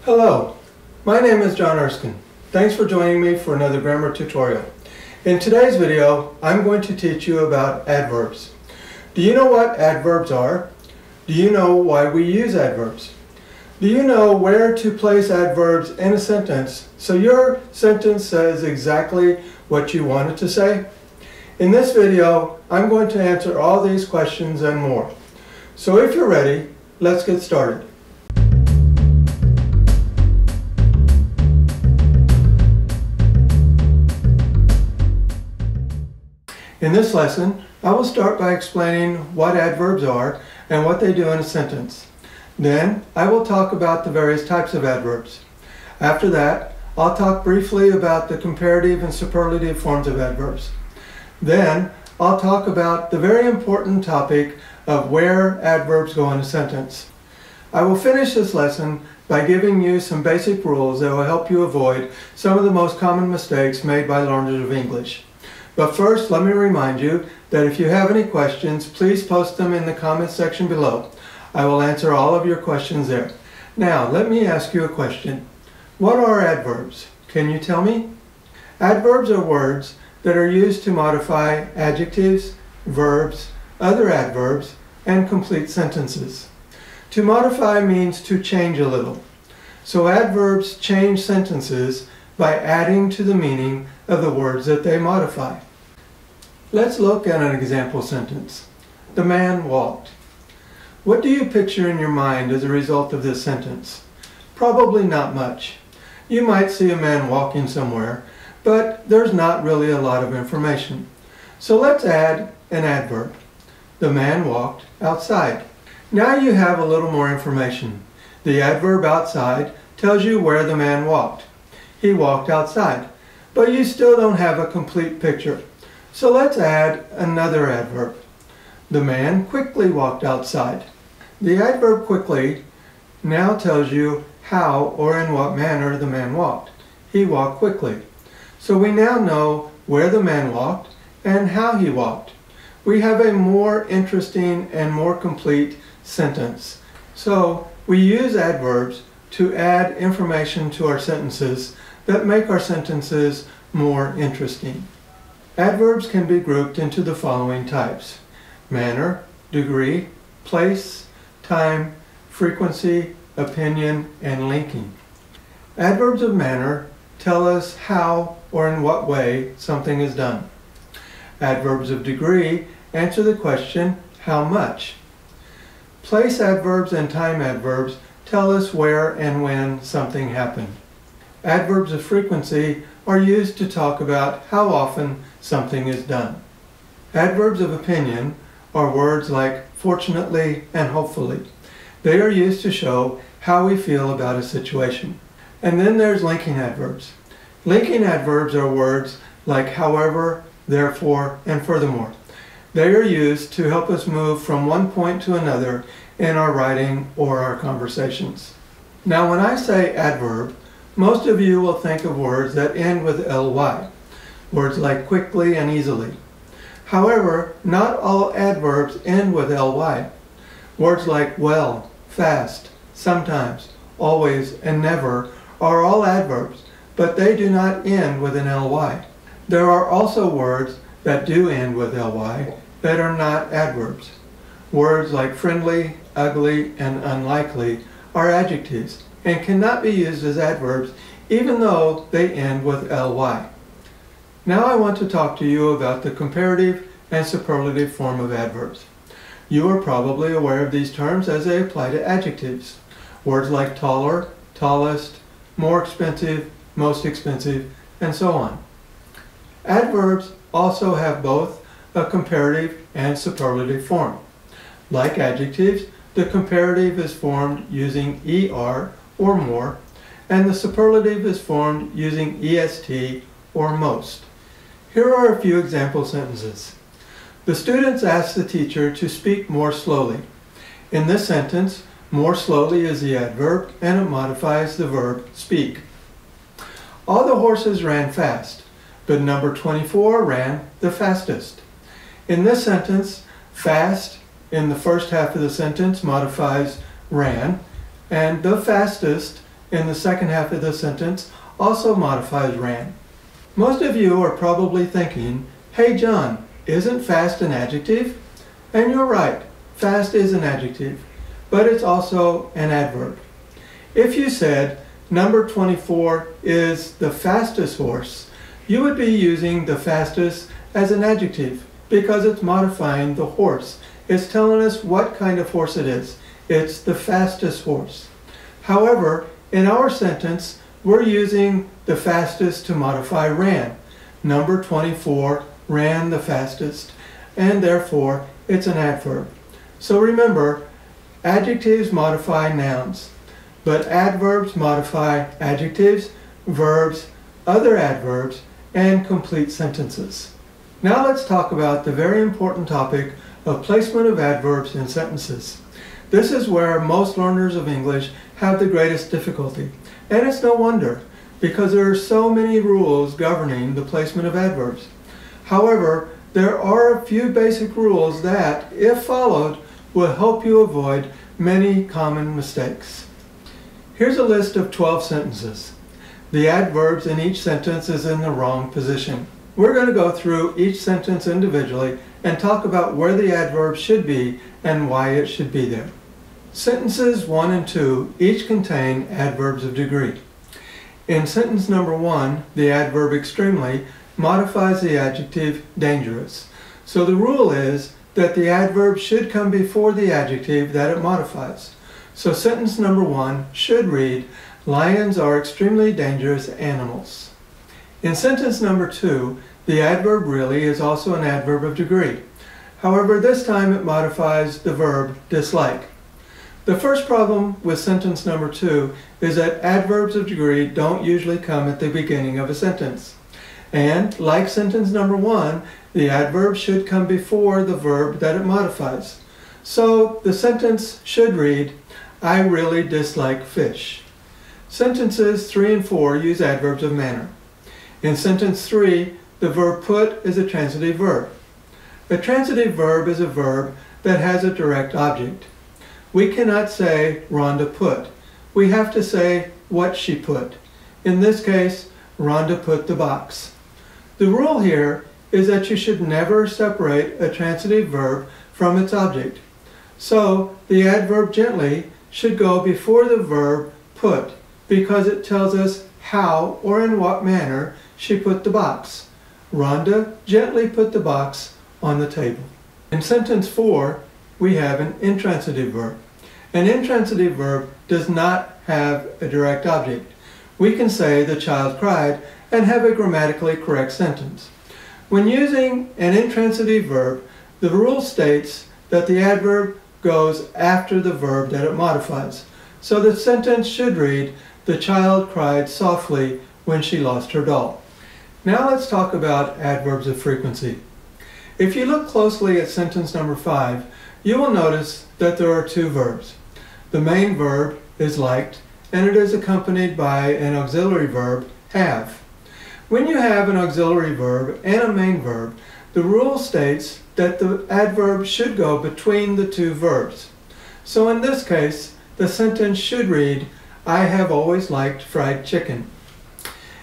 Hello, my name is John Erskin. Thanks for joining me for another grammar tutorial. In today's video, I'm going to teach you about adverbs. Do you know what adverbs are? Do you know why we use adverbs? Do you know where to place adverbs in a sentence so your sentence says exactly what you want it to say? In this video, I'm going to answer all these questions and more. So if you're ready, let's get started. In this lesson, I will start by explaining what adverbs are and what they do in a sentence. Then, I will talk about the various types of adverbs. After that, I'll talk briefly about the comparative and superlative forms of adverbs. Then, I'll talk about the very important topic of where adverbs go in a sentence. I will finish this lesson by giving you some basic rules that will help you avoid some of the most common mistakes made by learners of English. But first, let me remind you that if you have any questions, please post them in the comments section below. I will answer all of your questions there. Now, let me ask you a question. What are adverbs? Can you tell me? Adverbs are words that are used to modify adjectives, verbs, other adverbs, and complete sentences. To modify means to change a little. So adverbs change sentences by adding to the meaning of the words that they modify. Let's look at an example sentence. The man walked. What do you picture in your mind as a result of this sentence? Probably not much. You might see a man walking somewhere, but there's not really a lot of information. So let's add an adverb. The man walked outside. Now you have a little more information. The adverb outside tells you where the man walked. He walked outside, but you still don't have a complete picture. So let's add another adverb. The man quickly walked outside. The adverb quickly now tells you how or in what manner the man walked. He walked quickly. So we now know where the man walked and how he walked. We have a more interesting and more complete sentence. So we use adverbs to add information to our sentences that make our sentences more interesting. Adverbs can be grouped into the following types: manner, degree, place, time, frequency, opinion, and linking. Adverbs of manner tell us how or in what way something is done. Adverbs of degree answer the question, how much? Place adverbs and time adverbs tell us where and when something happened. Adverbs of frequency are used to talk about how often something is done. Adverbs of opinion are words like fortunately and hopefully. They are used to show how we feel about a situation. And then there's linking adverbs. Linking adverbs are words like however, therefore, and furthermore. They are used to help us move from one point to another in our writing or our conversations. Now, when I say adverb, most of you will think of words that end with ly, words like quickly and easily. However, not all adverbs end with ly. Words like well, fast, sometimes, always, and never are all adverbs, but they do not end with an ly. There are also words that do end with ly that are not adverbs. Words like friendly, ugly, and unlikely are adjectives and cannot be used as adverbs even though they end with ly. Now I want to talk to you about the comparative and superlative form of adverbs. You are probably aware of these terms as they apply to adjectives. Words like taller, tallest, more expensive, most expensive, and so on. Adverbs also have both a comparative and superlative form. Like adjectives, the comparative is formed using er or more, and the superlative is formed using est or most. Here are a few example sentences. The students asked the teacher to speak more slowly. In this sentence, more slowly is the adverb and it modifies the verb speak. All the horses ran fast, but number 24 ran the fastest. In this sentence, fast in the first half of the sentence modifies ran, and the fastest in the second half of the sentence also modifies ran. Most of you are probably thinking, hey John, isn't fast an adjective? And you're right, fast is an adjective, but it's also an adverb. If you said number 24 is the fastest horse, you would be using the fastest as an adjective because it's modifying the horse. It's telling us what kind of horse it is. It's the fastest horse. However, in our sentence, we're using the fastest to modify ran. Number 24 ran the fastest, and therefore it's an adverb. So remember, adjectives modify nouns, but adverbs modify adjectives, verbs, other adverbs, and complete sentences. Now let's talk about the very important topic of placement of adverbs in sentences. This is where most learners of English have the greatest difficulty, and it's no wonder, because there are so many rules governing the placement of adverbs. However, there are a few basic rules that, if followed, will help you avoid many common mistakes. Here's a list of 12 sentences. The adverbs in each sentence is in the wrong position. We're going to go through each sentence individually and talk about where the adverb should be and why it should be there. Sentences 1 and 2 each contain adverbs of degree. In sentence number 1, the adverb extremely modifies the adjective dangerous. So the rule is that the adverb should come before the adjective that it modifies. So sentence number 1 should read, lions are extremely dangerous animals. In sentence number 2, the adverb really is also an adverb of degree. However, this time it modifies the verb dislike. The first problem with sentence number 2 is that adverbs of degree don't usually come at the beginning of a sentence. And, like sentence number 1, the adverb should come before the verb that it modifies. So, the sentence should read, I really dislike fish. Sentences 3 and 4 use adverbs of manner. In sentence 3, the verb put is a transitive verb. A transitive verb is a verb that has a direct object. We cannot say Rhonda put. We have to say what she put. In this case, Rhonda put the box. The rule here is that you should never separate a transitive verb from its object. So the adverb gently should go before the verb put because it tells us how or in what manner she put the box. Rhonda gently put the box on the table. In sentence 4, we have an intransitive verb. An intransitive verb does not have a direct object. We can say the child cried and have a grammatically correct sentence. When using an intransitive verb, the rule states that the adverb goes after the verb that it modifies. So the sentence should read, the child cried softly when she lost her doll. Now let's talk about adverbs of frequency. If you look closely at sentence number 5, you will notice that there are two verbs. The main verb is liked, and it is accompanied by an auxiliary verb, have. When you have an auxiliary verb and a main verb, the rule states that the adverb should go between the two verbs. So in this case, the sentence should read, I have always liked fried chicken.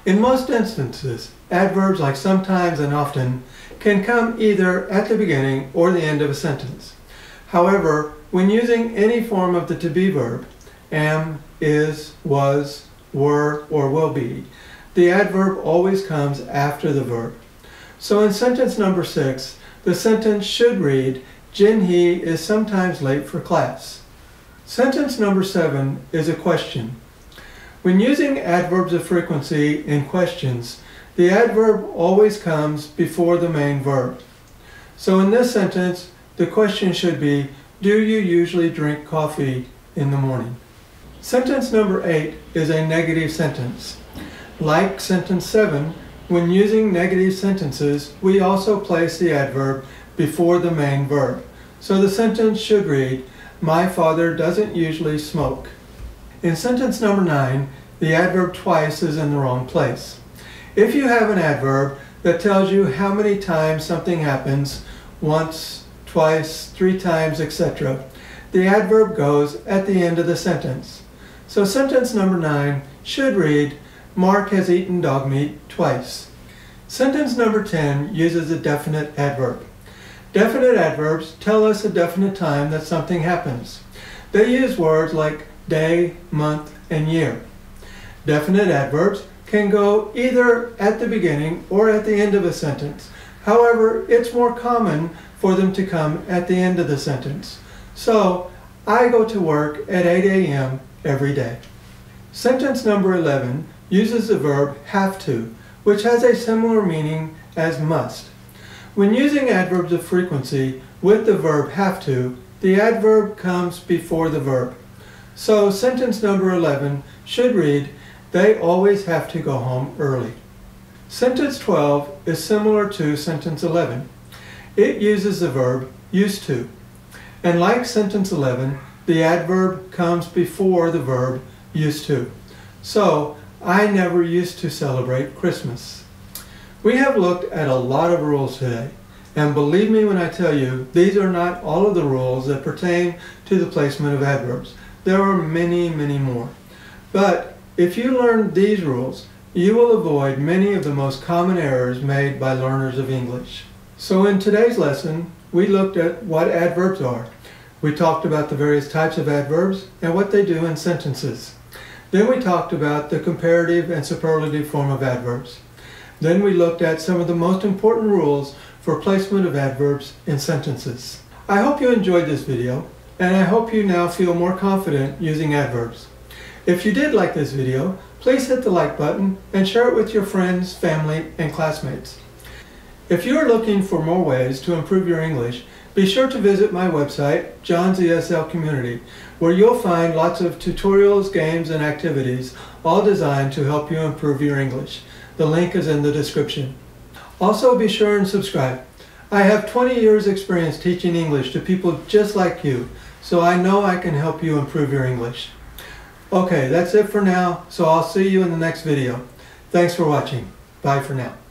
In most instances, adverbs like sometimes and often can come either at the beginning or the end of a sentence. However, when using any form of the to be verb, am, is, was, were, or will be, the adverb always comes after the verb. So in sentence number 6, the sentence should read, Jin-hee is sometimes late for class. Sentence number 7 is a question. When using adverbs of frequency in questions, the adverb always comes before the main verb. So in this sentence, the question should be, do you usually drink coffee in the morning? Sentence number 8 is a negative sentence. Like sentence 7, when using negative sentences, we also place the adverb before the main verb. So the sentence should read, my father doesn't usually smoke. In sentence number 9, the adverb twice is in the wrong place. If you have an adverb that tells you how many times something happens, once, twice, 3 times, etc., the adverb goes at the end of the sentence. So sentence number 9 should read, Mark has eaten dog meat twice. Sentence number 10 uses a definite adverb. Definite adverbs tell us a definite time that something happens. They use words like day, month, and year. Definite adverbs can go either at the beginning or at the end of a sentence. However, it's more common for them to come at the end of the sentence. So, I go to work at 8 a.m. every day. Sentence number 11 uses the verb have to, which has a similar meaning as must. When using adverbs of frequency with the verb have to, the adverb comes before the verb. So sentence number 11 should read, they always have to go home early. Sentence 12 is similar to sentence 11. It uses the verb used to. And like sentence 11, the adverb comes before the verb used to. So, I never used to celebrate Christmas. We have looked at a lot of rules today. And believe me when I tell you, these are not all of the rules that pertain to the placement of adverbs. There are many, many more. But if you learn these rules, you will avoid many of the most common errors made by learners of English. So in today's lesson, we looked at what adverbs are. We talked about the various types of adverbs and what they do in sentences. Then we talked about the comparative and superlative form of adverbs. Then we looked at some of the most important rules for placement of adverbs in sentences. I hope you enjoyed this video, and I hope you now feel more confident using adverbs. If you did like this video, please hit the like button and share it with your friends, family, and classmates. If you are looking for more ways to improve your English, be sure to visit my website, John's ESL Community, where you'll find lots of tutorials, games, and activities, all designed to help you improve your English. The link is in the description. Also, be sure and subscribe. I have 20 years experience teaching English to people just like you, so I know I can help you improve your English. Okay, that's it for now, so I'll see you in the next video. Thanks for watching. Bye for now.